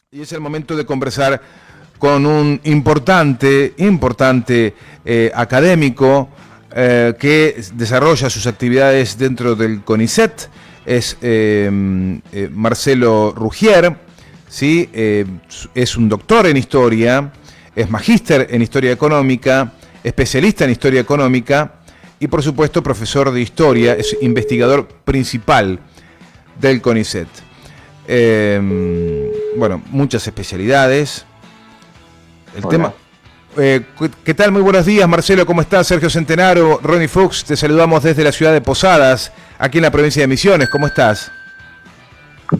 Y es el momento de conversar con un importante académico que desarrolla sus actividades dentro del CONICET. Es Marcelo Rugier, ¿sí? Es un doctor en historia, es magíster en historia económica, especialista en historia económica y por supuesto profesor de historia, es investigador principal del CONICET. Bueno, muchas especialidades. Hola. ¿Qué tal? Muy buenos días, Marcelo, ¿cómo estás? Sergio Centenaro, Ronnie Fuchs, te saludamos desde la ciudad de Posadas, aquí en la provincia de Misiones. ¿Cómo estás?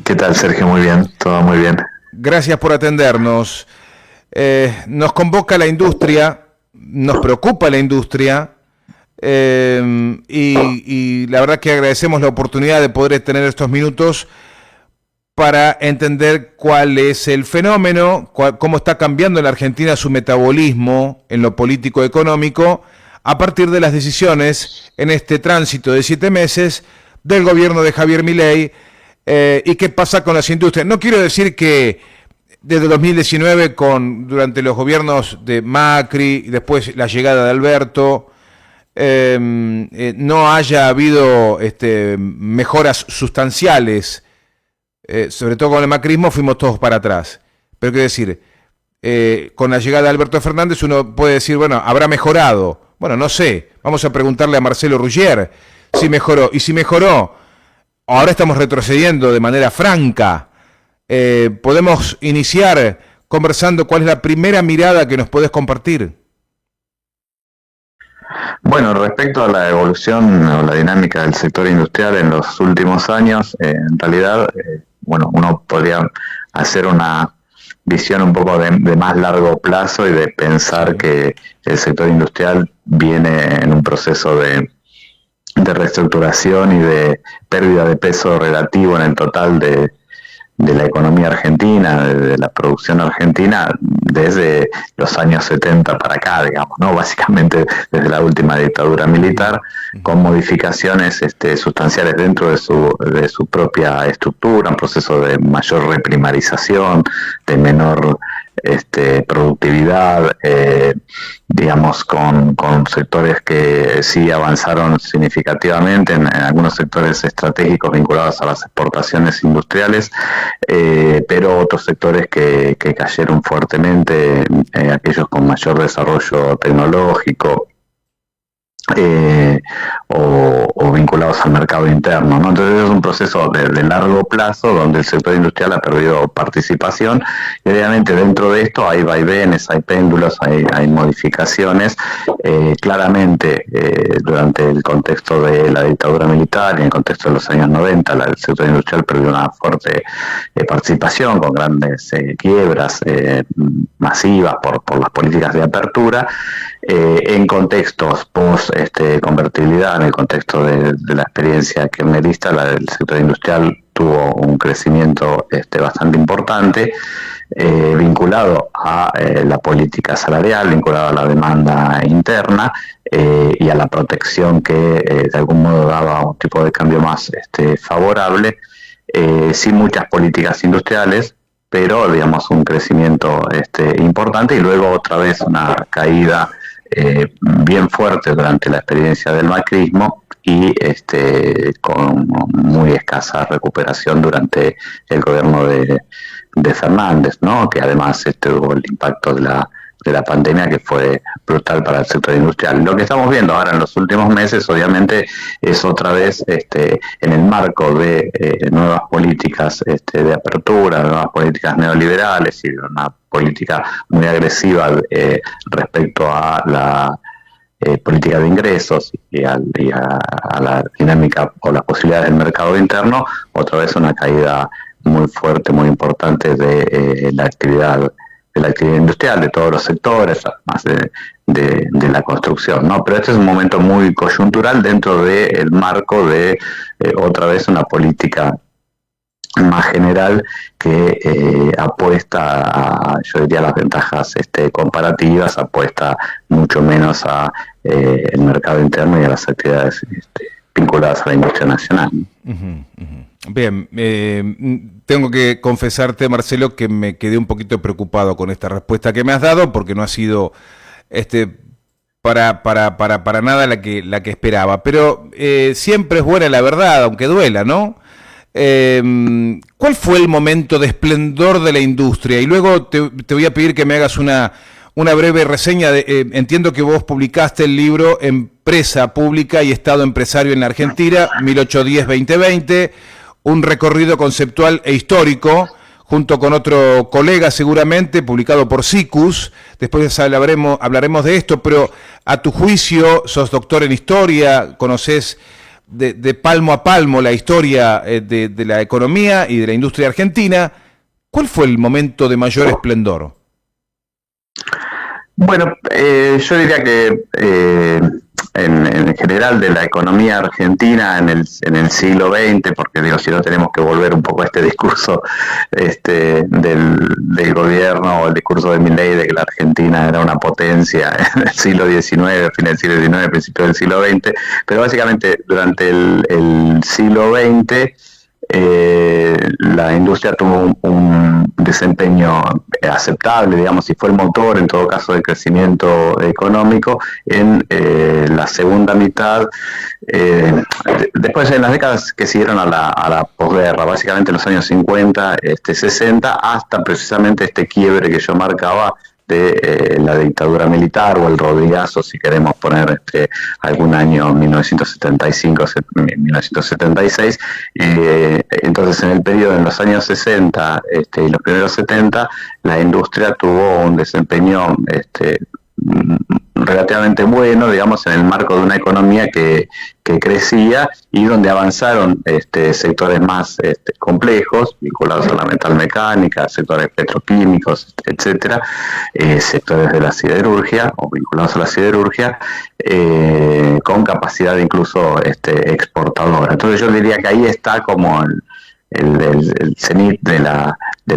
¿Qué tal, Sergio? Muy bien, todo muy bien. Gracias por atendernos. Nos convoca la industria, nos preocupa la industria, y la verdad que agradecemos la oportunidad de poder tener estos minutos para entender cuál es el fenómeno, cómo está cambiando en la Argentina su metabolismo en lo político-económico a partir de las decisiones en este tránsito de 7 meses del gobierno de Javier Milei, y qué pasa con las industrias. No quiero decir que desde 2019, durante los gobiernos de Macri y después la llegada de Alberto, no haya habido mejoras sustanciales. Sobre todo con el macrismo fuimos todos para atrás. Pero quiero decir, con la llegada de Alberto Fernández uno puede decir, bueno, habrá mejorado. Bueno, no sé, vamos a preguntarle a Marcelo Rugier si mejoró. Y si mejoró, ahora estamos retrocediendo de manera franca. Podemos iniciar conversando cuál es la primera mirada que nos podés compartir. Bueno, respecto a la evolución o la dinámica del sector industrial en los últimos años, en realidad, bueno, uno podría hacer una visión un poco de más largo plazo y de pensar que el sector industrial viene en un proceso de reestructuración y de pérdida de peso relativo en el total de la economía argentina, de la producción argentina, desde los años 70 para acá, digamos, ¿no? Básicamente desde la última dictadura militar, con modificaciones sustanciales dentro de su propia estructura, un proceso de mayor reprimarización, de menor productividad, digamos, con sectores que sí avanzaron significativamente en algunos sectores estratégicos vinculados a las exportaciones industriales, pero otros sectores que cayeron fuertemente, aquellos con mayor desarrollo tecnológico, o vinculados al mercado interno, ¿no? Entonces es un proceso de largo plazo donde el sector industrial ha perdido participación y obviamente dentro de esto hay vaivenes, hay péndulos, hay modificaciones. Claramente durante el contexto de la dictadura militar y en el contexto de los años 90 el sector industrial perdió una fuerte participación con grandes quiebras masivas por las políticas de apertura. En contextos post convertibilidad, en el contexto de la experiencia kirchnerista, el sector industrial tuvo un crecimiento bastante importante, vinculado a la política salarial, vinculado a la demanda interna y a la protección que de algún modo daba un tipo de cambio más favorable, sin muchas políticas industriales, pero digamos un crecimiento importante y luego otra vez una caída bien fuerte durante la experiencia del macrismo y con muy escasa recuperación durante el gobierno de Fernández, ¿no? Que además tuvo el impacto de la pandemia que fue brutal para el sector industrial. Lo que estamos viendo ahora en los últimos meses, obviamente, es otra vez en el marco de nuevas políticas de apertura, nuevas políticas neoliberales y una política muy agresiva respecto a la política de ingresos y a la dinámica o las posibilidades del mercado interno, otra vez una caída muy fuerte, muy importante de la actividad industrial, de todos los sectores, además de la construcción, ¿no? Pero este es un momento muy coyuntural dentro del marco de otra vez una política más general que apuesta a, yo diría, las ventajas comparativas, apuesta mucho menos a el mercado interno y a las actividades vinculadas a la industria nacional. Bien, tengo que confesarte, Marcelo, que me quedé un poquito preocupado con esta respuesta que me has dado, porque no ha sido para nada la que esperaba. Pero siempre es buena la verdad, aunque duela, ¿no? ¿Cuál fue el momento de esplendor de la industria? Y luego te voy a pedir que me hagas una breve reseña. Entiendo que vos publicaste el libro Empresa Pública y Estado Empresario en la Argentina, 1810-2020, un recorrido conceptual e histórico, junto con otro colega seguramente, publicado por Sikus. Después hablaremos de esto, pero a tu juicio, sos doctor en historia, conocés de palmo a palmo la historia de la economía y de la industria argentina. ¿Cuál fue el momento de mayor esplendor? Bueno, yo diría que en general de la economía argentina en el siglo XX, porque digo, si no tenemos que volver un poco a este discurso del gobierno o el discurso de Milei de que la Argentina era una potencia en el siglo XIX, fin del siglo XIX, principio del siglo XX, pero básicamente durante el siglo XX la industria tuvo un desempeño aceptable, digamos, y fue el motor en todo caso del crecimiento económico en la segunda mitad, después en las décadas que siguieron a la posguerra, básicamente en los años 50, 60, hasta precisamente este quiebre que yo marcaba de la dictadura militar o el Rodrigazo, si queremos poner algún año 1975, 1976. Entonces, en el periodo, en los años 60 y los primeros 70, la industria tuvo un desempeño relativamente bueno, digamos, en el marco de una economía que crecía y donde avanzaron sectores más complejos, vinculados a la metalmecánica, sectores petroquímicos, etcétera, sectores de la siderurgia o vinculados a la siderurgia, con capacidad incluso exportadora. Entonces yo diría que ahí está como el cenit de la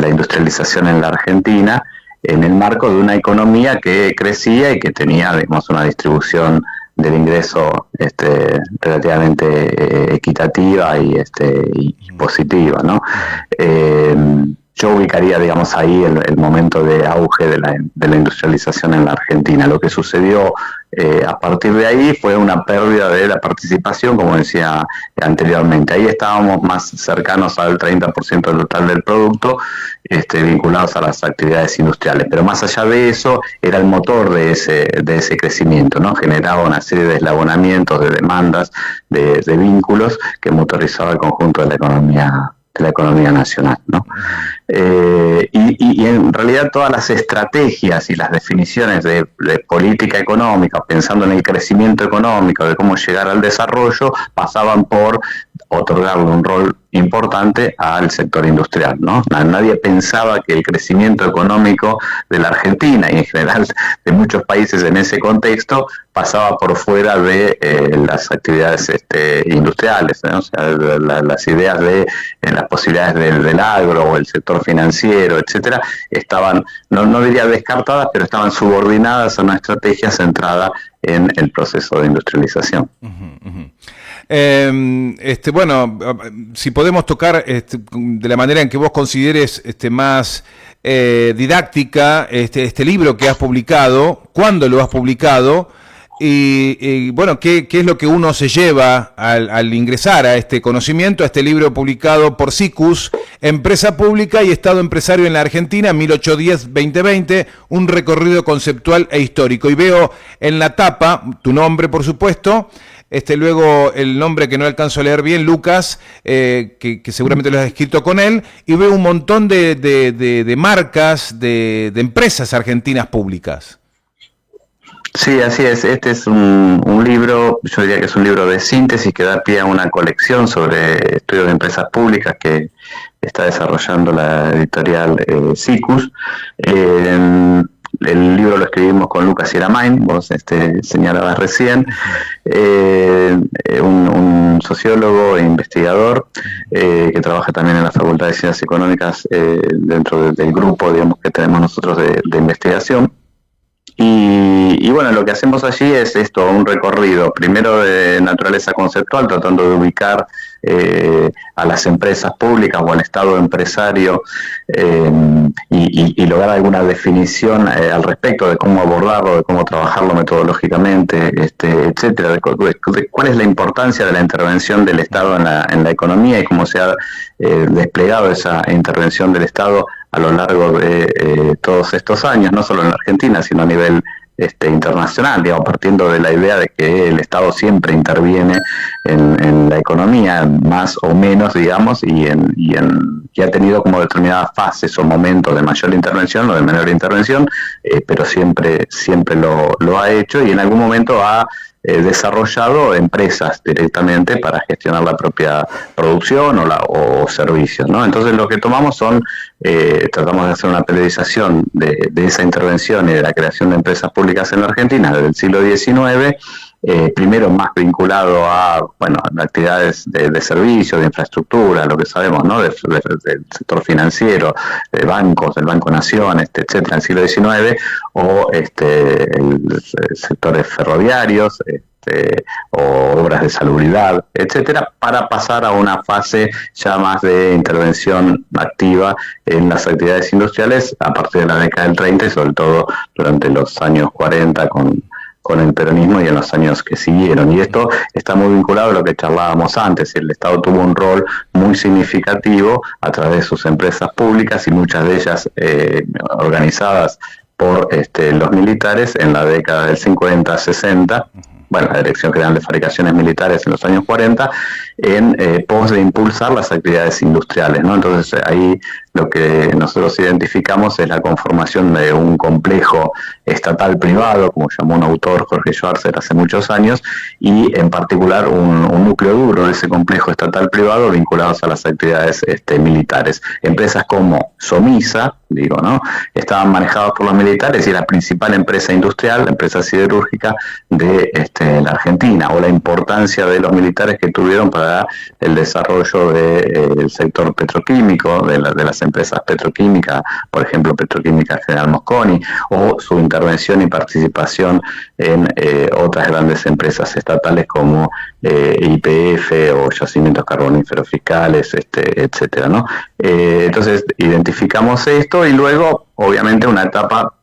industrialización en la Argentina, en el marco de una economía que crecía y que tenía, digamos, una distribución del ingreso relativamente equitativa y positiva, ¿no? Yo ubicaría, digamos, ahí el momento de auge de la industrialización en la Argentina. Lo que sucedió a partir de ahí fue una pérdida de la participación, como decía anteriormente. Ahí estábamos más cercanos al 30% del total del producto, vinculados a las actividades industriales. Pero más allá de eso, era el motor de ese crecimiento, ¿no? Generaba una serie de eslabonamientos, de demandas, de vínculos que motorizaba el conjunto de la economía nacional, ¿no? Y en realidad todas las estrategias y las definiciones de política económica, pensando en el crecimiento económico, de cómo llegar al desarrollo, pasaban por otorgarle un rol importante al sector industrial, ¿no? Nadie pensaba que el crecimiento económico de la Argentina y en general de muchos países en ese contexto pasaba por fuera de las actividades industriales, ¿no? O sea, las ideas de las posibilidades del agro o el sector financiero, etcétera, estaban, no diría descartadas, pero estaban subordinadas a una estrategia centrada en el proceso de industrialización. Bueno, si podemos tocar de la manera en que vos consideres más didáctica este libro que has publicado, cuándo lo has publicado y bueno, ¿qué es lo que uno se lleva al ingresar a este conocimiento, a este libro publicado por Sikus, Empresa Pública y Estado Empresario en la Argentina, 1810-2020, un recorrido conceptual e histórico? Y veo en la tapa tu nombre, por supuesto, luego el nombre que no alcanzo a leer bien, Lucas, que seguramente lo has escrito con él, y veo un montón de marcas, de empresas argentinas públicas. Sí, así es. Este es un libro, yo diría que es un libro de síntesis que da pie a una colección sobre estudios de empresas públicas que está desarrollando la editorial Sikus. El libro lo escribimos con Lucas Iramain, vos señalabas recién, un sociólogo e investigador que trabaja también en la Facultad de Ciencias Económicas dentro del grupo, digamos, que tenemos nosotros de investigación. Y bueno, lo que hacemos allí es esto, un recorrido, primero de naturaleza conceptual, tratando de ubicar a las empresas públicas o al Estado empresario y lograr alguna definición al respecto de cómo abordarlo, de cómo trabajarlo metodológicamente, etcétera, de cuál es la importancia de la intervención del Estado en la economía y cómo se ha desplegado esa intervención del Estado a lo largo de todos estos años, no solo en la Argentina, sino a nivel internacional, digamos, partiendo de la idea de que el Estado siempre interviene en la economía, más o menos, digamos, y ha tenido como determinadas fases o momentos de mayor intervención o de menor intervención, pero siempre lo ha hecho y en algún momento ha desarrollado empresas directamente para gestionar la propia producción o servicios, ¿no? Entonces lo que tomamos tratamos de hacer una periodización de esa intervención y de la creación de empresas públicas en la Argentina desde el siglo XIX, primero más vinculado a actividades de servicio, de infraestructura, lo que sabemos, ¿no? Del sector financiero, de bancos, del Banco Nación, etcétera, en el siglo XIX, o sectores ferroviarios, o obras de salubridad, etcétera, para pasar a una fase ya más de intervención activa en las actividades industriales a partir de la década del 30 y sobre todo durante los años 40 con el peronismo y en los años que siguieron. Y esto está muy vinculado a lo que charlábamos antes. El Estado tuvo un rol muy significativo a través de sus empresas públicas y muchas de ellas organizadas por los militares en la década del 50, 60, la Dirección General de Fabricaciones Militares en los años 40, en pos de impulsar las actividades industriales, ¿no? Entonces ahí lo que nosotros identificamos es la conformación de un complejo estatal privado, como llamó un autor, Jorge Schwarzer, hace muchos años, y en particular un núcleo duro de ese complejo estatal privado vinculados a las actividades militares. Empresas como Somisa, ¿no? Estaban manejadas por los militares y la principal empresa industrial, la empresa siderúrgica de la Argentina, o la importancia de los militares que tuvieron para el desarrollo del sector petroquímico, de las empresas petroquímicas, por ejemplo Petroquímica General Mosconi, o su intervención y participación en otras grandes empresas estatales como YPF o Yacimientos Carboníferos Fiscales, etcétera, ¿no? Entonces identificamos esto y luego obviamente una etapa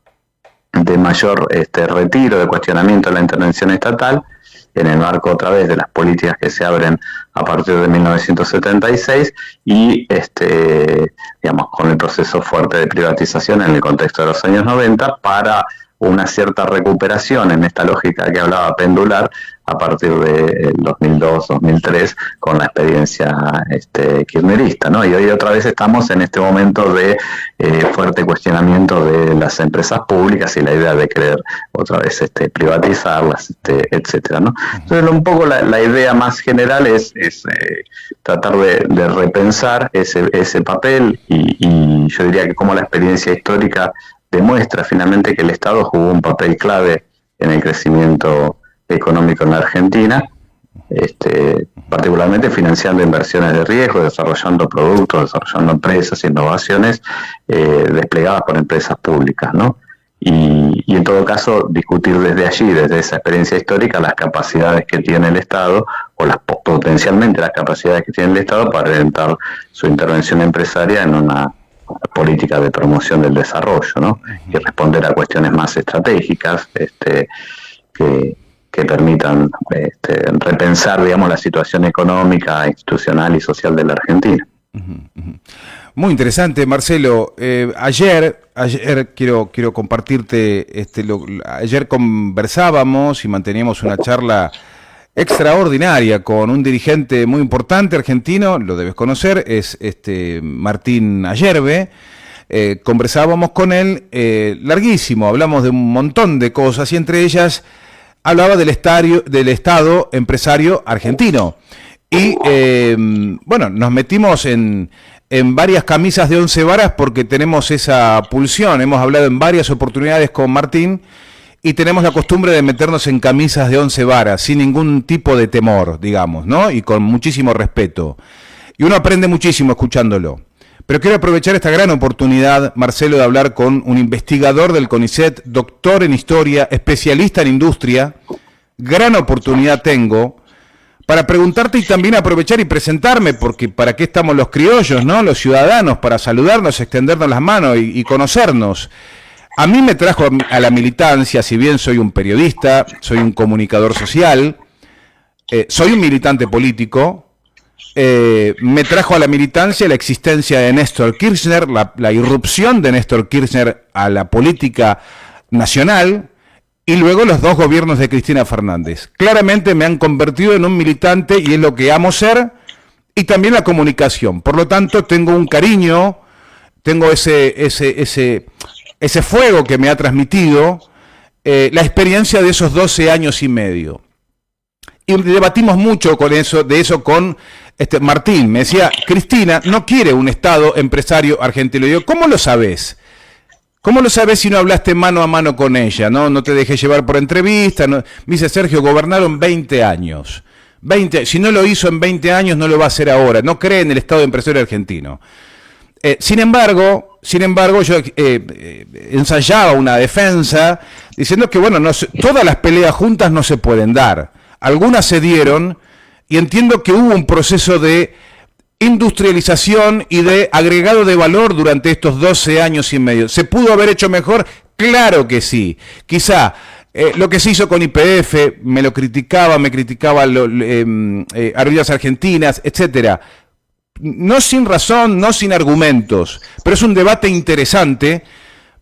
de mayor retiro, de cuestionamiento de la intervención estatal, en el marco otra vez de las políticas que se abren a partir de 1976 y con el proceso fuerte de privatización en el contexto de los años 90 para una cierta recuperación en esta lógica que hablaba pendular a partir del 2002-2003 con la experiencia kirchnerista, ¿no? Y hoy otra vez estamos en este momento de fuerte cuestionamiento de las empresas públicas y la idea de querer otra vez privatizarlas, etcétera, ¿no? Entonces un poco la idea más general es tratar de repensar ese papel y yo diría que como la experiencia histórica demuestra finalmente que el Estado jugó un papel clave en el crecimiento económico en la Argentina, particularmente financiando inversiones de riesgo, desarrollando productos, desarrollando empresas, innovaciones desplegadas por empresas públicas, ¿no? Y en todo caso discutir desde allí, desde esa experiencia histórica, las capacidades que tiene el Estado o potencialmente las capacidades que tiene el Estado para orientar su intervención empresaria en una política de promoción del desarrollo, ¿no? Y responder a cuestiones más estratégicas que permitan repensar, digamos, la situación económica, institucional y social de la Argentina. Muy interesante, Marcelo. Ayer quiero compartirte, ayer conversábamos y manteníamos una charla extraordinaria con un dirigente muy importante argentino, lo debes conocer, es Martín Ayerbe. Conversábamos con él larguísimo, hablamos de un montón de cosas y entre ellas hablaba del Estado empresario argentino. Y nos metimos en varias camisas de 11 varas porque tenemos esa pulsión. Hemos hablado en varias oportunidades con Martín y tenemos la costumbre de meternos en camisas de 11 varas sin ningún tipo de temor, digamos, ¿no? Y con muchísimo respeto. Y uno aprende muchísimo escuchándolo. Pero quiero aprovechar esta gran oportunidad, Marcelo, de hablar con un investigador del CONICET, doctor en historia, especialista en industria. Gran oportunidad tengo para preguntarte y también aprovechar y presentarme, porque ¿para qué estamos los criollos, no? Los ciudadanos, para saludarnos, extendernos las manos y conocernos. A mí me trajo a la militancia, si bien soy un periodista, soy un comunicador social, soy un militante político, me trajo a la militancia la existencia de Néstor Kirchner, la irrupción de Néstor Kirchner a la política nacional, y luego los 2 gobiernos de Cristina Fernández. Claramente me han convertido en un militante y es lo que amo ser, y también la comunicación. Por lo tanto, tengo un cariño, tengo ese fuego que me ha transmitido la experiencia de esos 12 años y medio. Y debatimos mucho de eso con Martín. Me decía, Cristina no quiere un Estado empresario argentino. Y yo, ¿cómo lo sabés? ¿Cómo lo sabés si no hablaste mano a mano con ella? No te dejé llevar por entrevista. No. Me dice, Sergio, gobernaron 20 años. Si no lo hizo en 20 años, no lo va a hacer ahora. No cree en el Estado empresario argentino. Sin embargo, yo ensayaba una defensa diciendo que, bueno, todas las peleas juntas no se pueden dar. Algunas se dieron y entiendo que hubo un proceso de industrialización y de agregado de valor durante estos 12 años y medio. ¿Se pudo haber hecho mejor? Claro que sí. Quizá lo que se hizo con YPF, me criticaba Aerolíneas Argentinas, etcétera. No sin razón, no sin argumentos, pero es un debate interesante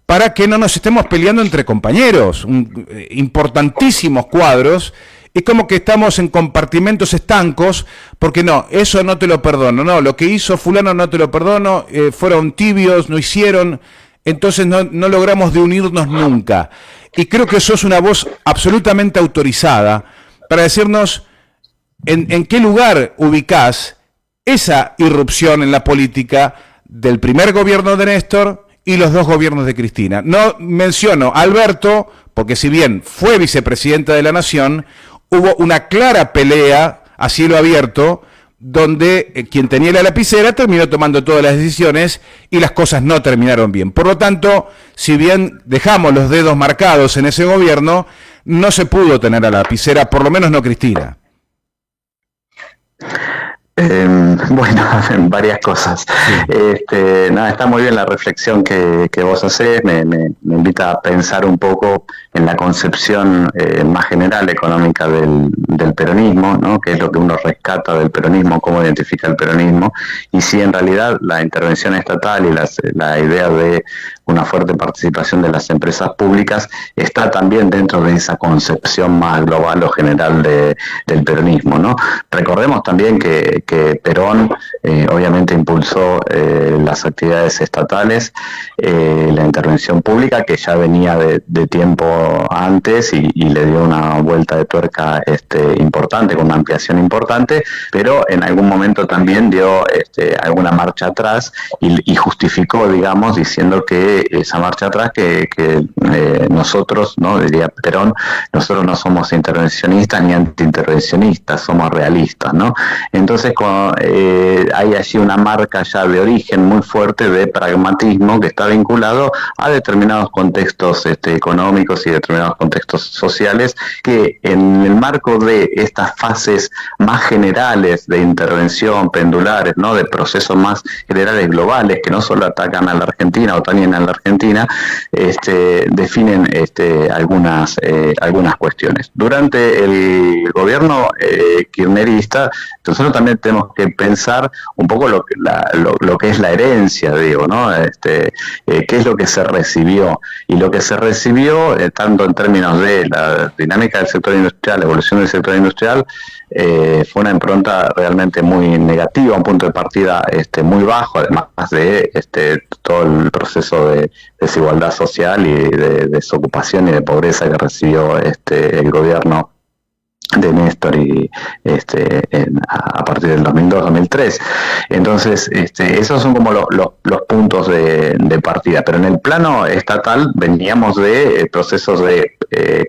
para que no nos estemos peleando entre compañeros. Importantísimos cuadros. Es como que estamos en compartimentos estancos, porque no, eso no te lo perdono, no, lo que hizo fulano no te lo perdono, fueron tibios, no hicieron, entonces no logramos de unirnos nunca. Y creo que sos una voz absolutamente autorizada para decirnos en qué lugar ubicás esa irrupción en la política del primer gobierno de Néstor y los 2 gobiernos de Cristina. No menciono a Alberto, porque si bien fue vicepresidenta de la Nación, hubo una clara pelea a cielo abierto, donde quien tenía la lapicera terminó tomando todas las decisiones y las cosas no terminaron bien. Por lo tanto, si bien dejamos los dedos marcados en ese gobierno, no se pudo tener la lapicera, por lo menos no Cristina. Bueno, varias cosas. Está muy bien la reflexión que vos hacés, me invita a pensar un poco en la concepción más general económica del peronismo, ¿no? Que es lo que uno rescata del peronismo, cómo identifica el peronismo, y si en realidad la intervención estatal y la idea de una fuerte participación de las empresas públicas está también dentro de esa concepción más global o general del peronismo, ¿no? Recordemos también que Perón obviamente impulsó las actividades estatales, la intervención pública, que ya venía de tiempo antes y le dio una vuelta de tuerca importante, con una ampliación importante, pero en algún momento también dio alguna marcha atrás y justificó, digamos, diciendo que esa marcha atrás que nosotros, ¿no? Diría Perón, nosotros no somos intervencionistas ni antiintervencionistas, somos realistas, ¿no? Entonces hay allí una marca ya de origen muy fuerte de pragmatismo que está vinculado a determinados contextos económicos y determinados contextos sociales, que en el marco de estas fases más generales de intervención, pendulares, ¿no? De procesos más generales globales que no solo atacan a la Argentina o atañen a la Argentina, definen algunas cuestiones. Durante el gobierno kirchnerista, nosotros también tenemos que pensar un poco lo que es la herencia, digo, ¿no? Qué es lo que se recibió. Y lo que se recibió, tanto en términos de la dinámica del sector industrial, la evolución del sector industrial, fue una impronta realmente muy negativa, un punto de partida muy bajo, además de todo el proceso de desigualdad social y de desocupación y de pobreza que recibió el gobierno de Néstor y a partir del 2002-2003. Entonces, esos son como los puntos de partida. Pero en el plano estatal veníamos de procesos de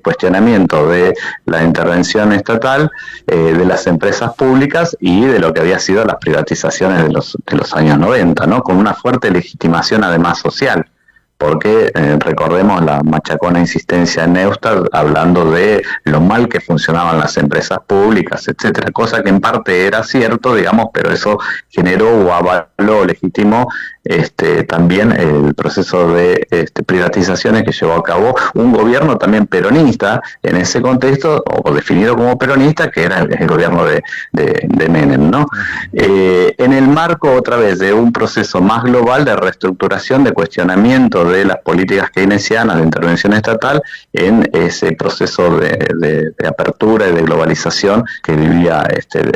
cuestionamiento de la intervención estatal, de las empresas públicas y de lo que había sido las privatizaciones de los años 90, ¿no? Con una fuerte legitimación además social, porque recordemos la machacona insistencia en Neustadt hablando de lo mal que funcionaban las empresas públicas, etcétera, cosa que en parte era cierto, digamos, pero eso generó o avaló, legitimó también el proceso de privatizaciones que llevó a cabo un gobierno también peronista en ese contexto, o definido como peronista, que era el gobierno de Menem, ¿no? En el marco, otra vez, de un proceso más global de reestructuración, de cuestionamiento de las políticas keynesianas de intervención estatal en ese proceso de apertura y de globalización que vivía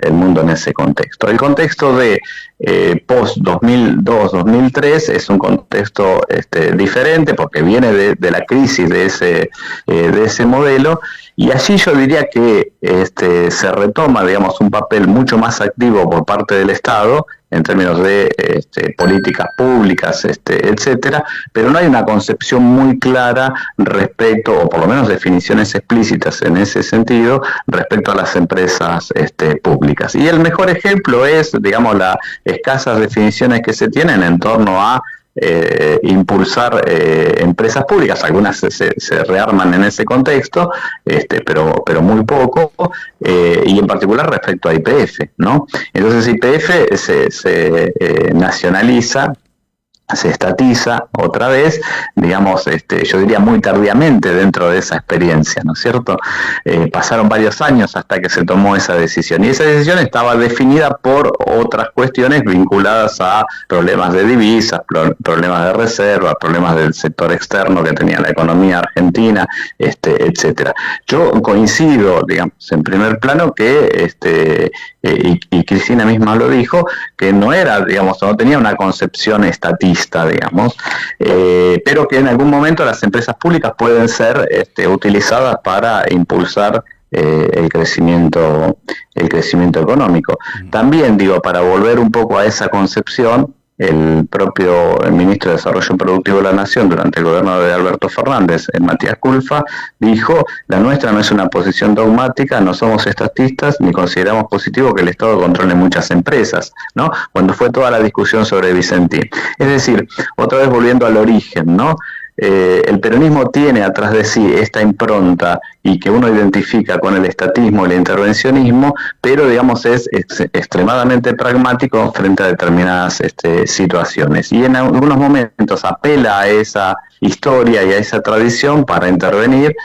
el mundo en ese contexto. El contexto de post-2002-2003 es un contexto diferente porque viene de la crisis de ese modelo, y allí yo diría que se retoma, digamos, un papel mucho más activo por parte del Estado en términos de políticas públicas, etcétera, pero no hay una concepción muy clara respecto, o por lo menos definiciones explícitas en ese sentido, respecto a las empresas públicas. Y el mejor ejemplo es, digamos, las escasas definiciones que se tienen en torno a impulsar empresas públicas. Algunas se rearman en ese contexto, pero muy poco, y en particular respecto a YPF, ¿no? Entonces YPF se nacionaliza, se estatiza otra vez, digamos, yo diría muy tardíamente dentro de esa experiencia, ¿no es cierto? Pasaron varios años hasta que se tomó esa decisión, y esa decisión estaba definida por otras cuestiones vinculadas a problemas de divisas, problemas de reserva, problemas del sector externo que tenía la economía argentina, etcétera. Yo coincido, digamos, en primer plano que, y Cristina misma lo dijo, que no era, digamos, no tenía una concepción estatista, digamos, pero que en algún momento las empresas públicas pueden ser utilizadas para impulsar el crecimiento económico. También, digo, para volver un poco a esa concepción, el propio ministro de Desarrollo Productivo de la Nación durante el gobierno de Alberto Fernández, Matías Culfas, dijo: la nuestra no es una posición dogmática, no somos estatistas, ni consideramos positivo que el Estado controle muchas empresas, ¿no? Cuando fue toda la discusión sobre Vicentín. Es decir, otra vez volviendo al origen, ¿no? El peronismo tiene atrás de sí esta impronta y que uno identifica con el estatismo y el intervencionismo, pero digamos es extremadamente pragmático frente a determinadas situaciones, y en algunos momentos apela a esa historia y a esa tradición para intervenir,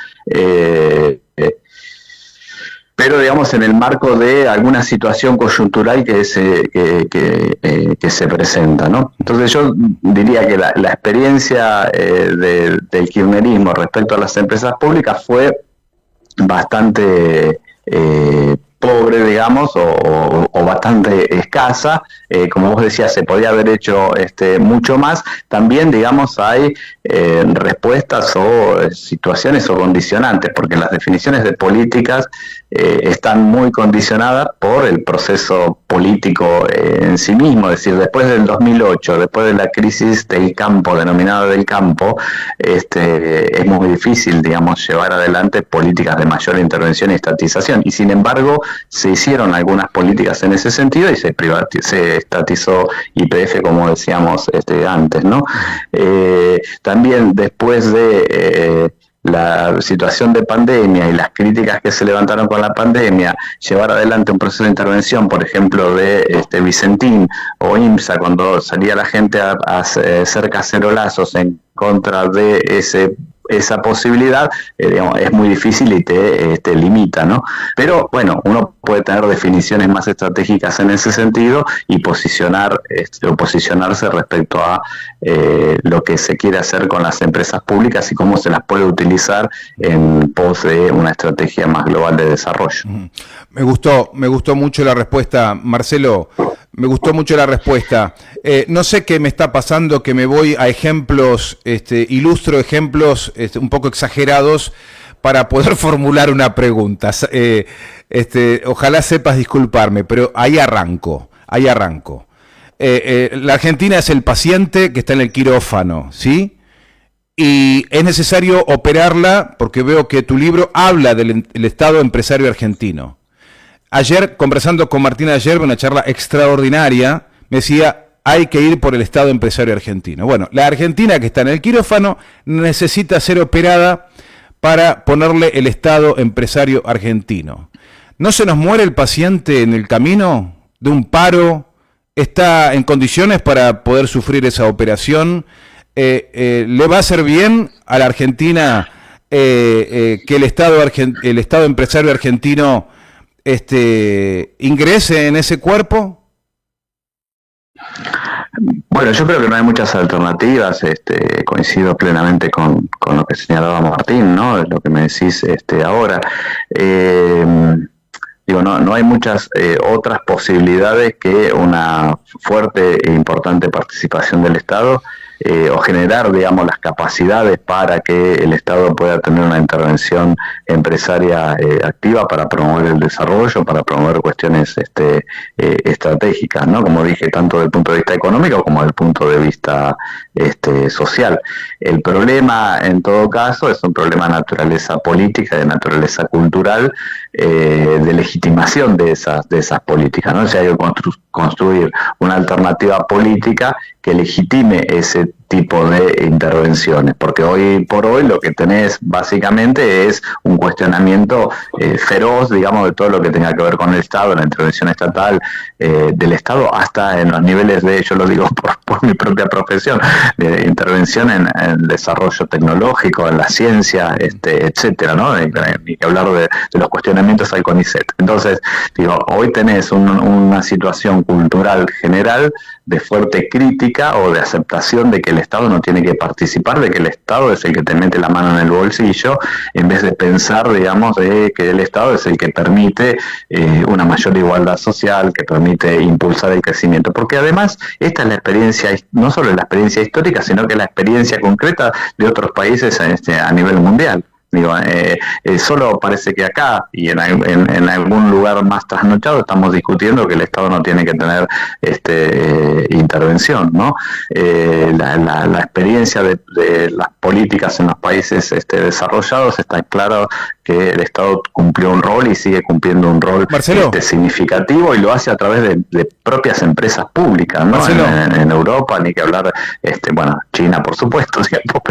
pero digamos en el marco de alguna situación coyuntural que se presenta, ¿no? Entonces yo diría que la experiencia del kirchnerismo respecto a las empresas públicas fue bastante pobre, digamos, o bastante escasa. Como vos decías, se podía haber hecho mucho más. También, digamos, hay respuestas o situaciones o condicionantes, porque las definiciones de políticas están muy condicionadas por el proceso político en sí mismo. Es decir, después del 2008, después de la crisis del campo, denominada del campo, es muy difícil, digamos, llevar adelante políticas de mayor intervención y estatización. Y sin embargo, se hicieron algunas políticas en ese sentido y se estatizó YPF, como decíamos antes, ¿no? También después de la situación de pandemia y las críticas que se levantaron con la pandemia, llevar adelante un proceso de intervención, por ejemplo, de Vicentín o IMSA, cuando salía la gente a hacer cacerolazos en contra de esa posibilidad, digamos, es muy difícil y te limita, ¿no? Pero bueno, uno puede tener definiciones más estratégicas en ese sentido y posicionarse respecto a lo que se quiere hacer con las empresas públicas y cómo se las puede utilizar en pos de una estrategia más global de desarrollo. Me gustó mucho la respuesta, Marcelo. Me gustó mucho la respuesta. No sé qué me está pasando, que me voy a ejemplos, ilustro ejemplos un poco exagerados para poder formular una pregunta. Ojalá sepas disculparme, pero ahí arranco. La Argentina es el paciente que está en el quirófano, ¿sí? y es necesario operarla porque veo que tu libro habla del el Estado empresario argentino. Ayer, conversando con Martina Yerbe, una charla extraordinaria, me decía, hay que ir por el Estado empresario argentino. Bueno, la Argentina que está en el quirófano necesita ser operada para ponerle el Estado empresario argentino. ¿No se nos muere el paciente en el camino de un paro? ¿Está en condiciones para poder sufrir esa operación? ¿Le va a hacer bien a la Argentina que el Estado empresario argentino ingrese en ese cuerpo? Bueno, yo creo que no hay muchas alternativas, coincido plenamente con lo que señalaba Martín, ¿no? Es lo que me decís ahora. Digo, no hay muchas otras posibilidades que una fuerte e importante participación del Estado o generar, digamos, las capacidades para que el Estado pueda tener una intervención empresaria activa para promover el desarrollo, para promover cuestiones estratégicas, ¿no? Como dije, tanto desde el punto de vista económico como desde el punto de vista social. El problema, en todo caso, es un problema de naturaleza política, de naturaleza cultural, de legitimación de esas políticas, ¿no? O sea, hay que construir una alternativa política que legitime ese tipo de intervenciones, porque hoy por hoy lo que tenés básicamente es un cuestionamiento feroz, digamos, de todo lo que tenga que ver con el Estado, la intervención estatal del Estado, hasta en los niveles de, yo lo digo por mi propia profesión, de intervención en el desarrollo tecnológico, en la ciencia, etcétera, ¿no? Ni que hablar de los cuestionamientos al CONICET. Entonces, digo, hoy tenés una situación cultural general de fuerte crítica o de aceptación de que el Estado no tiene que participar, de que el Estado es el que te mete la mano en el bolsillo, en vez de pensar, digamos, de que el Estado es el que permite una mayor igualdad social, que permite impulsar el crecimiento. Porque además, esta es la experiencia, no solo la experiencia histórica, sino que la experiencia concreta de otros países a nivel mundial. Digo, solo parece que acá y en algún lugar más trasnochado estamos discutiendo que el Estado no tiene que tener intervención, ¿no? La experiencia de las políticas en los países desarrollados está claro que el Estado cumplió un rol y sigue cumpliendo un rol significativo, y lo hace a través de propias empresas públicas, ¿no? En Europa, ni que hablar, bueno, China por supuesto, ¿cierto?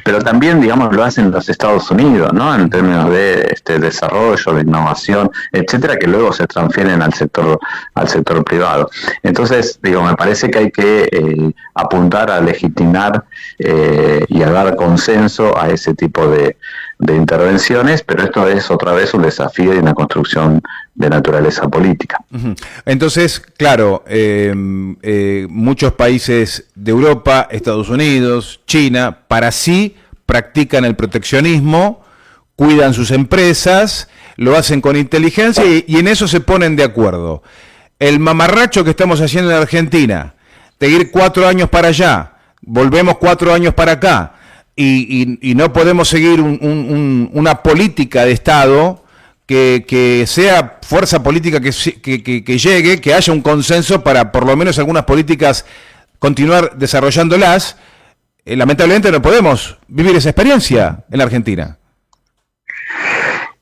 Pero también, digamos, lo hacen los Estados Unidos, ¿no? En términos de desarrollo, de innovación, etcétera, que luego se transfieren al sector privado. Entonces, digo, me parece que hay que apuntar a legitimar y a dar consenso a ese tipo de intervenciones, pero esto es otra vez un desafío y una construcción de naturaleza política. Entonces, claro, muchos países de Europa, Estados Unidos, China, para sí practican el proteccionismo, cuidan sus empresas, lo hacen con inteligencia y en eso se ponen de acuerdo. El mamarracho que estamos haciendo en Argentina, de ir 4 años para allá, volvemos 4 años para acá, y no podemos seguir una política de Estado que sea fuerza política que llegue, que haya un consenso para por lo menos algunas políticas continuar desarrollándolas. Lamentablemente no podemos vivir esa experiencia en la Argentina.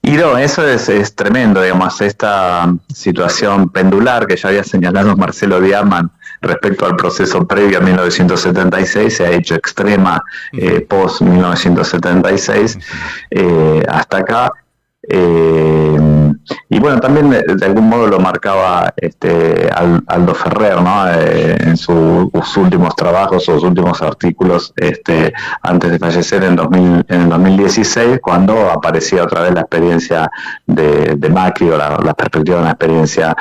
Y no, eso es tremendo, digamos, esta situación pendular que ya había señalado Marcelo Diaman respecto al proceso previo a 1976, se ha hecho extrema post-1976 hasta acá. Y bueno, también de algún modo lo marcaba Aldo Ferrer, ¿no? En sus últimos trabajos, sus últimos artículos, antes de fallecer en el 2016, cuando aparecía otra vez la experiencia de Macri, o la perspectiva de una experiencia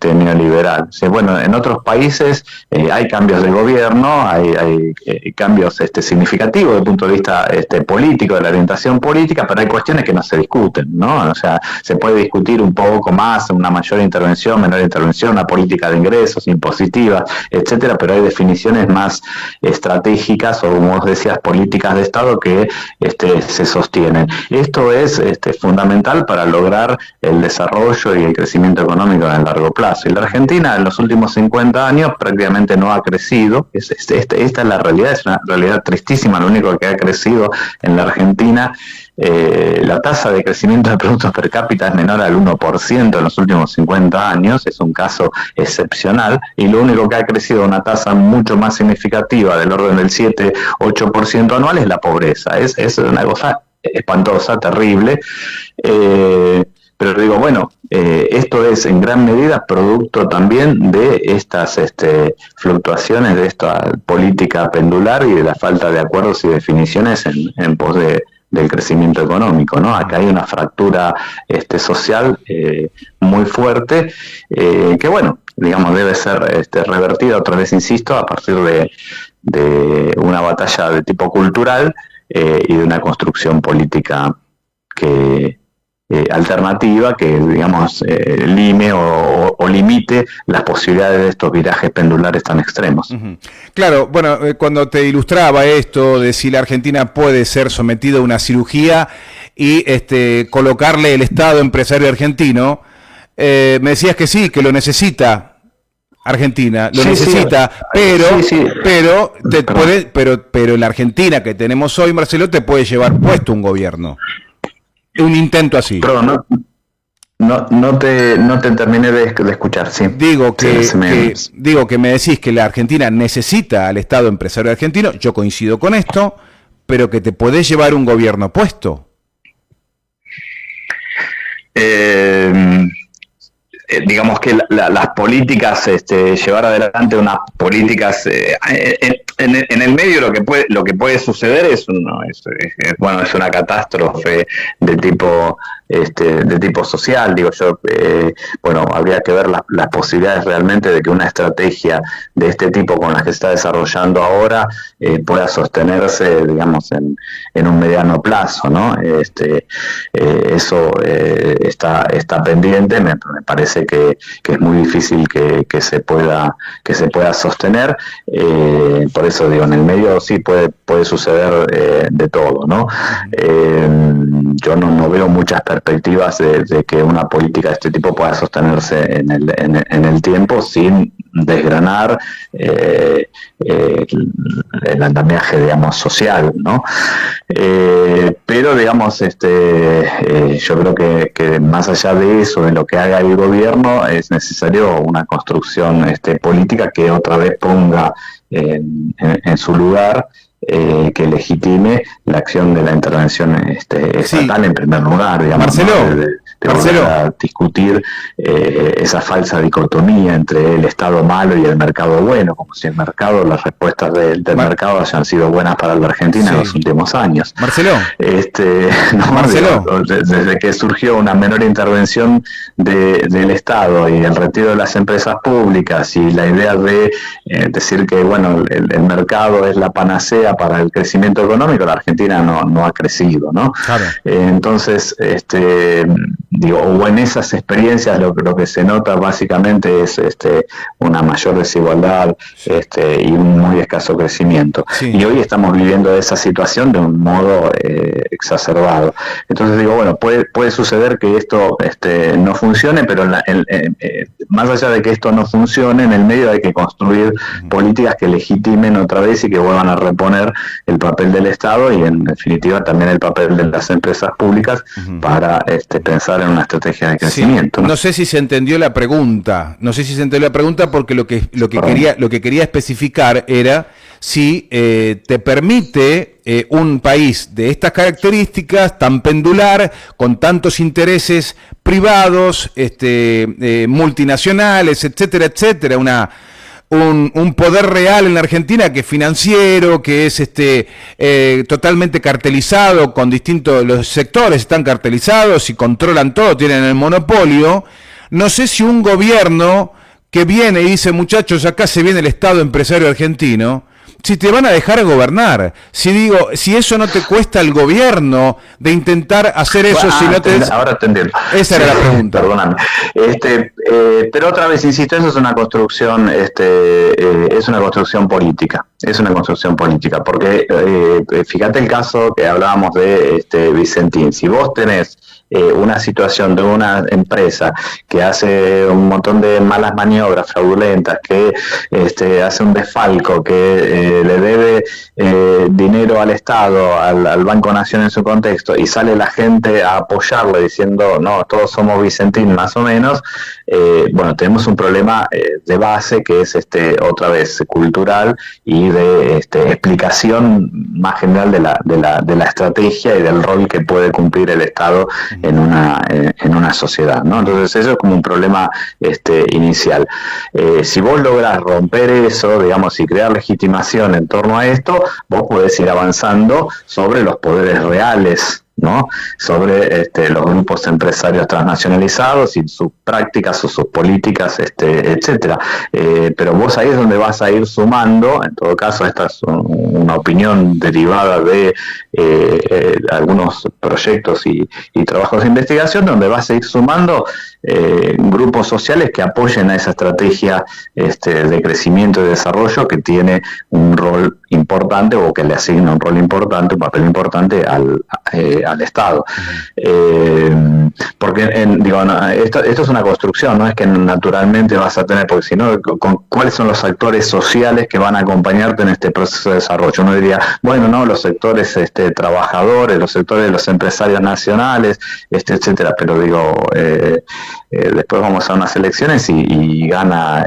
neoliberal. O sea, bueno, en otros países hay cambios de gobierno, hay cambios significativos desde el punto de vista político, de la orientación política, pero hay cuestiones que no se discuten, ¿no? O sea, se puede discutir un un poco más, una mayor intervención, menor intervención, una política de ingresos, impositiva, etcétera, pero hay definiciones más estratégicas o, como vos decías, políticas de Estado que se sostienen. Esto es fundamental para lograr el desarrollo y el crecimiento económico en el largo plazo. Y la Argentina en los últimos 50 años prácticamente no ha crecido. Esta es la realidad, es una realidad tristísima. Lo único que ha crecido en la Argentina, la tasa de crecimiento de productos per cápita es menor al 1% en los últimos 50 años, es un caso excepcional, y lo único que ha crecido a una tasa mucho más significativa, del orden del 7-8% anual, es la pobreza. Es una cosa espantosa, terrible, pero digo, bueno, esto es en gran medida producto también de estas fluctuaciones de esta política pendular y de la falta de acuerdos y definiciones en pos del crecimiento económico, ¿no? Acá hay una fractura social muy fuerte que, bueno, digamos, debe ser revertida, otra vez insisto, a partir de una batalla de tipo cultural y de una construcción política que alternativa que, digamos, lime o limite las posibilidades de estos virajes pendulares tan extremos. Uh-huh. Claro, bueno, cuando te ilustraba esto de si la Argentina puede ser sometida a una cirugía y colocarle el Estado empresario argentino, me decías que sí, que lo necesita Argentina, lo necesita, sí. Pero la Argentina que tenemos hoy, Marcelo, te puede llevar puesto un gobierno. Un intento así. Pero no te terminé de escuchar, sí. Digo que me decís que la Argentina necesita al Estado empresario argentino, yo coincido con esto, pero que te podés llevar un gobierno puesto. Digamos que las políticas, llevar adelante unas políticas en el medio, lo que puede suceder es una catástrofe de tipo social. Digo yo, habría que ver las posibilidades realmente de que una estrategia de este tipo con la que se está desarrollando ahora pueda sostenerse, digamos, en un mediano plazo, ¿no? Eso está pendiente. Me parece que es muy difícil que se pueda sostener. Por eso digo, en el medio sí puede suceder de todo, ¿no? Yo no veo muchas perspectivas de que una política de este tipo pueda sostenerse en el tiempo sin desgranar el andamiaje, digamos, social, ¿no? Pero, digamos, yo creo que más allá de eso, de lo que haga el gobierno, es necesario una construcción política que otra vez ponga en su lugar, que legitime la acción de la intervención estatal en primer lugar, digamos, Marcelo, ¿no? de volver a discutir esa falsa dicotomía entre el Estado malo y el mercado bueno, como si las respuestas del mercado hayan sido buenas para la Argentina en los últimos años. Marcelo, desde que surgió una menor intervención del Estado y el retiro de las empresas públicas y la idea de decir que el mercado es la panacea para el crecimiento económico, la Argentina no ha crecido, ¿no? Claro. Entonces, o en esas experiencias lo que se nota básicamente es una mayor desigualdad y un muy escaso crecimiento. Sí. Y hoy estamos viviendo esa situación de un modo exacerbado. Entonces puede suceder que esto no funcione, pero más allá de que esto no funcione, en el medio hay que construir políticas que legitimen otra vez y que vuelvan a reponer el papel del Estado y en definitiva también el papel de las empresas públicas para pensar en una estrategia de crecimiento. Sí. No sé si se entendió la pregunta, porque lo que quería especificar era si te permite un país de estas características, tan pendular, con tantos intereses privados, multinacionales, etcétera, un poder real en la Argentina que es financiero, que es totalmente cartelizado, con los sectores están cartelizados y controlan todo, tienen el monopolio. No sé si un gobierno que viene y dice, muchachos, acá se viene el Estado empresario argentino, si te van a dejar gobernar. Si eso no te cuesta al gobierno de intentar hacer eso, si no te... Ahora te entiendo. Esa era la pregunta. Perdóname. Pero otra vez, insisto, eso es una construcción, es una construcción política. Es una construcción política, porque fíjate el caso que hablábamos de Vicentín. Si vos tenés una situación de una empresa que hace un montón de malas maniobras fraudulentas, que hace un desfalco, que le debe dinero al Estado, al Banco Nación en su contexto, y sale la gente a apoyarle diciendo, no, todos somos Vicentín más o menos, bueno, tenemos un problema de base que es otra vez cultural y de explicación más general de la estrategia y del rol que puede cumplir el Estado en una sociedad, ¿no? Entonces eso es como un problema inicial. Si vos lográs romper eso, digamos, y crear legitimación en torno a esto, vos podés ir avanzando sobre los poderes reales, ¿no? Sobre los grupos empresarios transnacionalizados y sus prácticas o sus políticas, etcétera. Pero vos ahí es donde vas a ir sumando, en todo caso esta es una opinión derivada de algunos proyectos y trabajos de investigación, donde vas a ir sumando grupos sociales que apoyen a esa estrategia de crecimiento y desarrollo que tiene un rol importante o que le asigna un rol importante, un papel importante al Estado. Porque esto es una construcción, no es que naturalmente vas a tener, porque si no, ¿cuáles son los actores sociales que van a acompañarte en este proceso de desarrollo? Uno diría, bueno, no, los sectores trabajadores, los sectores de los empresarios nacionales, etcétera, pero después vamos a unas elecciones y gana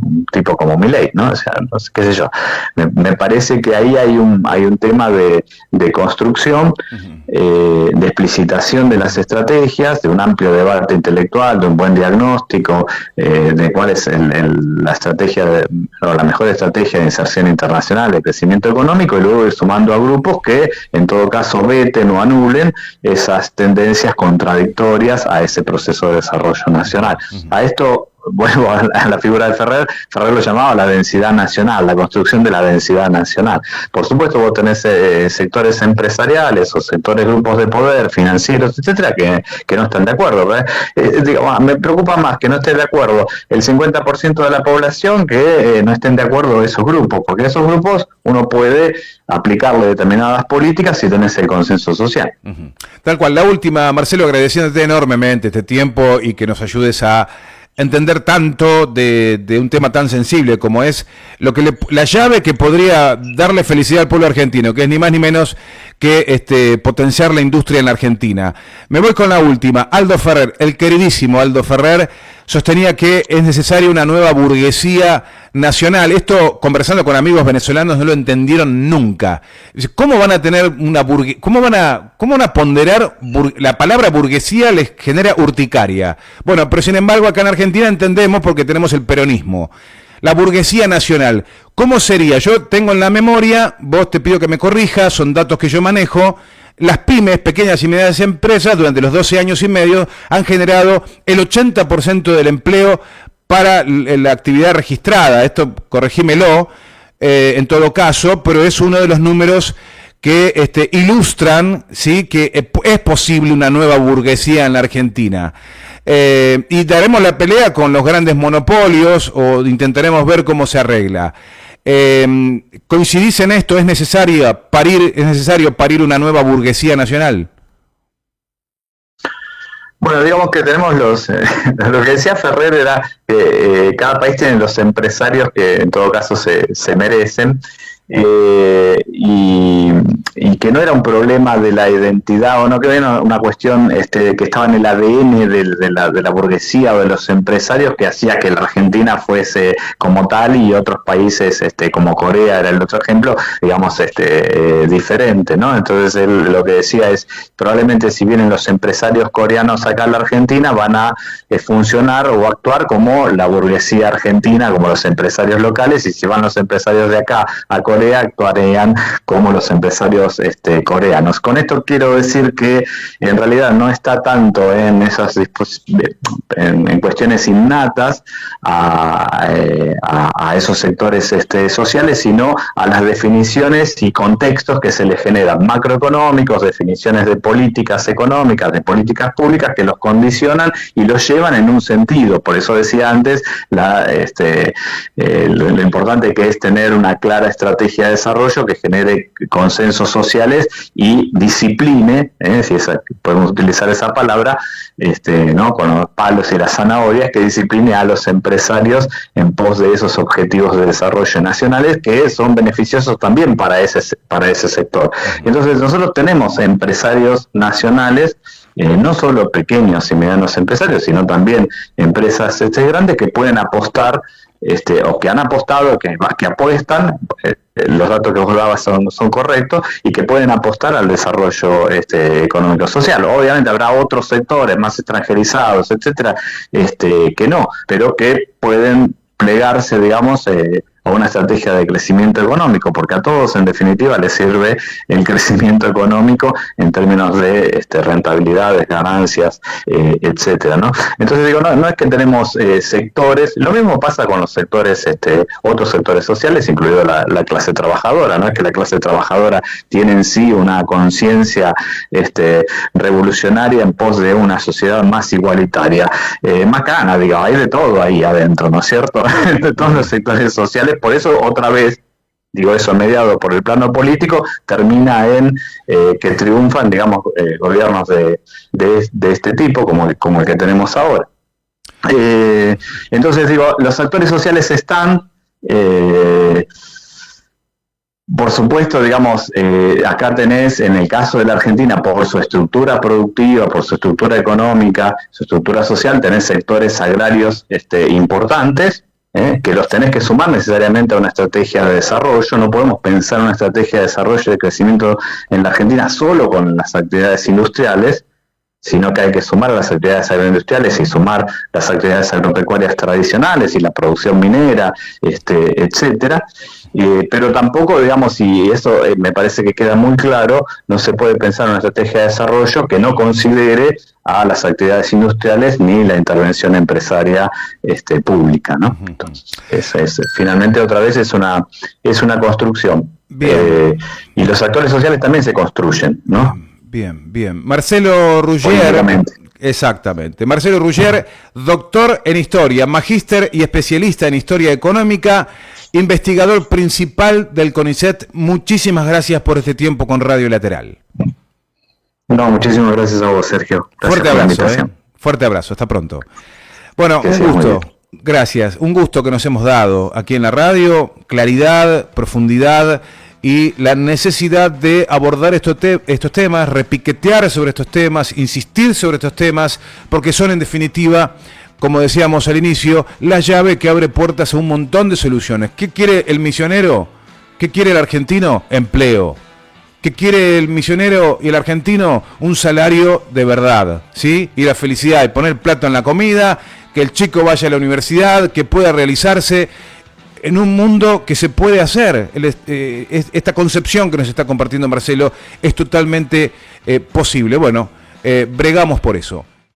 un tipo como Milei, ¿no? O sea, no sé, qué sé yo. Me parece que ahí hay un tema de construcción, de explicitación de las estrategias, de un amplio debate intelectual, de un buen diagnóstico, de cuál es la estrategia o la mejor estrategia de inserción internacional, de crecimiento económico, y luego ir sumando a grupos que en todo caso veten o anulen esas tendencias contradictorias a ese proceso de desarrollo nacional. A esto vuelvo a la figura de Ferrer lo llamaba la densidad nacional, la construcción de la densidad nacional. Por supuesto vos tenés sectores empresariales o sectores, grupos de poder, financieros, etcétera, que no están de acuerdo, ¿verdad? Me preocupa más que no esté de acuerdo el 50% de la población que no estén de acuerdo esos grupos, porque esos grupos uno puede aplicarle determinadas políticas si tenés el consenso social. Tal cual. La última, Marcelo, agradeciéndote enormemente este tiempo y que nos ayudes a entender tanto de un tema tan sensible como es la llave que podría darle felicidad al pueblo argentino, que es ni más ni menos que potenciar la industria en la Argentina. Me voy con la última. Aldo Ferrer, el queridísimo Aldo Ferrer, sostenía que es necesaria una nueva burguesía nacional. Esto, conversando con amigos venezolanos, no lo entendieron nunca. ¿Cómo van a tener una burguesía? ¿Cómo van a ponderar? La palabra burguesía les genera urticaria. Bueno, pero sin embargo acá en Argentina entendemos porque tenemos el peronismo. La burguesía nacional, ¿cómo sería? Yo tengo en la memoria, vos te pido que me corrijas, son datos que yo manejo. Las pymes, pequeñas y medianas empresas, durante los 12 años y medio han generado el 80% del empleo para la actividad registrada. Esto, corregímelo, en todo caso, pero es uno de los números que ilustran, ¿sí?, que es posible una nueva burguesía en la Argentina. Y daremos la pelea con los grandes monopolios o intentaremos ver cómo se arregla. ¿Coincidís en esto? ¿Es necesario parir una nueva burguesía nacional? Bueno, digamos que tenemos lo que decía Ferrer era que cada país tiene los empresarios que en todo caso se merecen, y que no era un problema de la identidad o no, que era una cuestión que estaba en el ADN de la burguesía o de los empresarios, que hacía que la Argentina fuese como tal y otros países como Corea era el otro ejemplo, digamos, diferente, ¿no? Entonces él lo que decía es, probablemente si vienen los empresarios coreanos acá en la Argentina van a funcionar o actuar como la burguesía argentina, como los empresarios locales, y si van los empresarios de acá a Corea, Corea actuarían como los empresarios coreanos. Con esto quiero decir que en realidad no está tanto en esas en cuestiones innatas a esos sectores sociales, sino a las definiciones y contextos que se les generan macroeconómicos, definiciones de políticas económicas, de políticas públicas que los condicionan y los llevan en un sentido. Por eso decía antes lo importante que es tener una clara estrategia de desarrollo que genere consensos sociales y discipline, si podemos utilizar esa palabra, ¿no? Con los palos y las zanahorias, que discipline a los empresarios en pos de esos objetivos de desarrollo nacionales que son beneficiosos también para ese sector. Entonces nosotros tenemos empresarios nacionales, no solo pequeños y medianos empresarios, sino también empresas grandes que pueden apostar, o que han apostado, que apuestan, los datos que vos dabas son correctos, y que pueden apostar al desarrollo económico social. Obviamente habrá otros sectores más extranjerizados, etcétera, que no, pero que pueden plegarse, digamos, a una estrategia de crecimiento económico, porque a todos en definitiva les sirve el crecimiento económico en términos de rentabilidades, ganancias, etcétera, ¿no? Entonces digo, no es que tenemos sectores, lo mismo pasa con los sectores, otros sectores sociales, incluido la clase trabajadora, no es que la clase trabajadora tiene en sí una conciencia revolucionaria en pos de una sociedad más igualitaria, macana, digo, hay de todo ahí adentro, ¿no es cierto? De todos los sectores sociales. Por eso, otra vez, digo eso, mediado por el plano político, termina en que triunfan, digamos, gobiernos de este tipo, como el que tenemos ahora. Entonces, digo, los actores sociales están, por supuesto, digamos, acá tenés, en el caso de la Argentina, por su estructura productiva, por su estructura económica, su estructura social, tenés sectores agrarios importantes, que los tenés que sumar necesariamente a una estrategia de desarrollo. No podemos pensar en una estrategia de desarrollo y de crecimiento en la Argentina solo con las actividades industriales, sino que hay que sumar las actividades agroindustriales y sumar las actividades agropecuarias tradicionales y la producción minera, etcétera. Pero tampoco, digamos, y eso me parece que queda muy claro, no se puede pensar en una estrategia de desarrollo que no considere a las actividades industriales ni la intervención empresaria pública, ¿no? Entonces, finalmente otra vez es una construcción. Y los actores sociales también se construyen, ¿no? Bien. Marcelo Ruggier. Exactamente. Marcelo Ruggier, doctor en Historia, magíster y especialista en Historia Económica, investigador principal del CONICET. Muchísimas gracias por este tiempo con Radio Lateral. No, muchísimas gracias a vos, Sergio. Fuerte abrazo, Fuerte abrazo, hasta pronto. Bueno, un gusto. Gracias. Un gusto que nos hemos dado aquí en la radio. Claridad, profundidad y la necesidad de abordar estos temas, repiquetear sobre estos temas, insistir sobre estos temas, porque son en definitiva, como decíamos al inicio, la llave que abre puertas a un montón de soluciones. ¿Qué quiere el misionero? ¿Qué quiere el argentino? Empleo. ¿Qué quiere el misionero y el argentino? Un salario de verdad, ¿sí? Y la felicidad de poner plato en la comida, que el chico vaya a la universidad, que pueda realizarse en un mundo que se puede hacer. Esta concepción que nos está compartiendo Marcelo es totalmente posible. Bueno, bregamos por eso.